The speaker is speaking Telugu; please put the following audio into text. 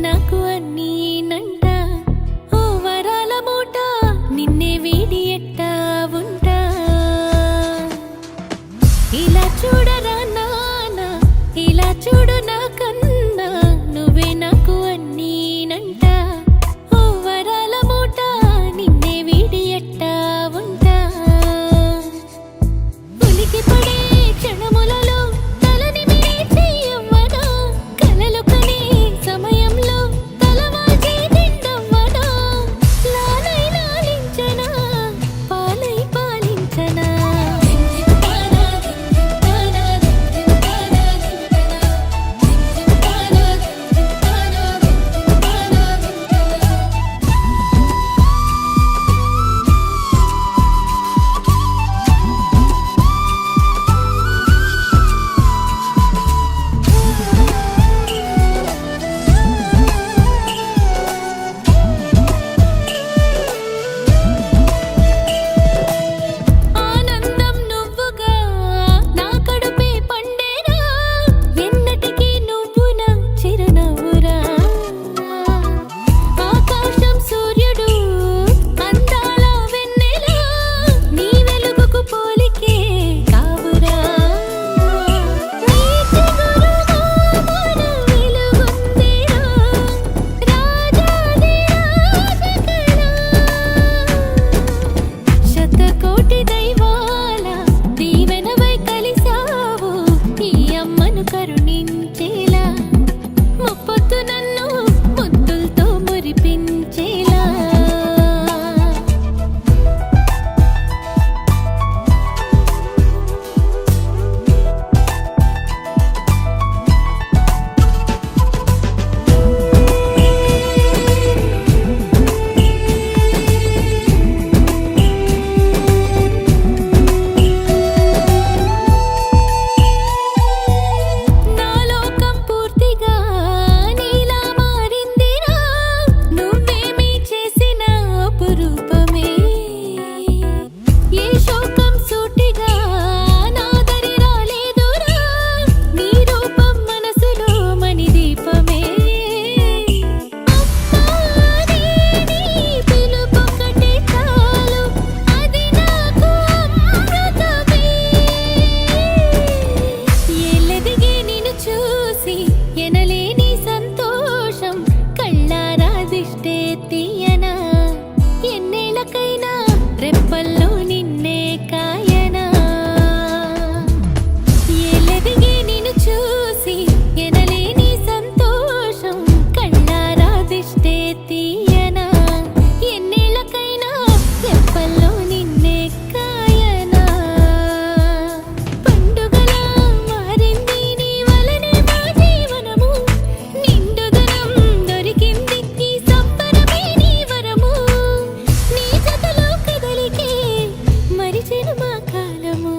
నాకు అన్నీనంట ఓ వరాల మూట నిన్నే వీడి ఎట్టా ఉంటా ఇలా చూడరా నాన్న ఇలా చూడు నా కన్నా నువ్వే నాకు అన్నీనంట ఓ వరాల మూట నిన్నే వీడి ఎట్టా ఉంటా ఉలికి పడే క్షణములలో తలని మీచి అవ్వనా కలలు కనే సమయంలో తలవాచి తిండవ్వనా లాలై లాలించనా పాలై పాలించనా ఆనందం నువ్వుగా నా కడుపే పండేరా ఎన్నటికీ నువ్వు నా చిరునవ్వురా ఆకాశం సూర్యుడు అందాల వెన్నెల నీ వెలుగుకు పోలికే కావురా నీ చిగురుగా మన వెలుగుందిరా రాజాది రాజకళ శతకోటి దైవాల దీవెనవై కలిసావు ఈ అమ్మను కరుణించేలా ముప్పొద్దు నన్ను ముద్దులతో మురిపించేలా నా లోకం పూర్తిగా నీలా మారిందిరా నువ్వేమీ చేసిన అపురూపమే ఏ శోకం సూటిగా నా దరి రాలేదురా నీ రూపం మనసులో మణిదీపమే అమ్మా నీ పిలుపొక్కటే చాలు అది నాకు అమృతమే ఎల్లదిగే నిన్ను చూసి ఎనలేని సంతోషం కళ్ళారా దిష్టే తీయనా ఎన్నేళ్ళకైనా రెప్పల్లో నిన్నే కాయనా ఎల్లదిగే నిన్ను చూసి ఎనలేని సంతోషం కళ్ళారా దిష్టే తీయనా ఎన్నేళ్ళకైనా రెప్పల్లో నిన్నే కాయనా పండుగలా మారింది నీ వలనే మా జీవనము నిండుదనం దొరికింది ఈ సంబరమే నీ వరము నీ జతలో కదలికే మరిచెను మా కాలము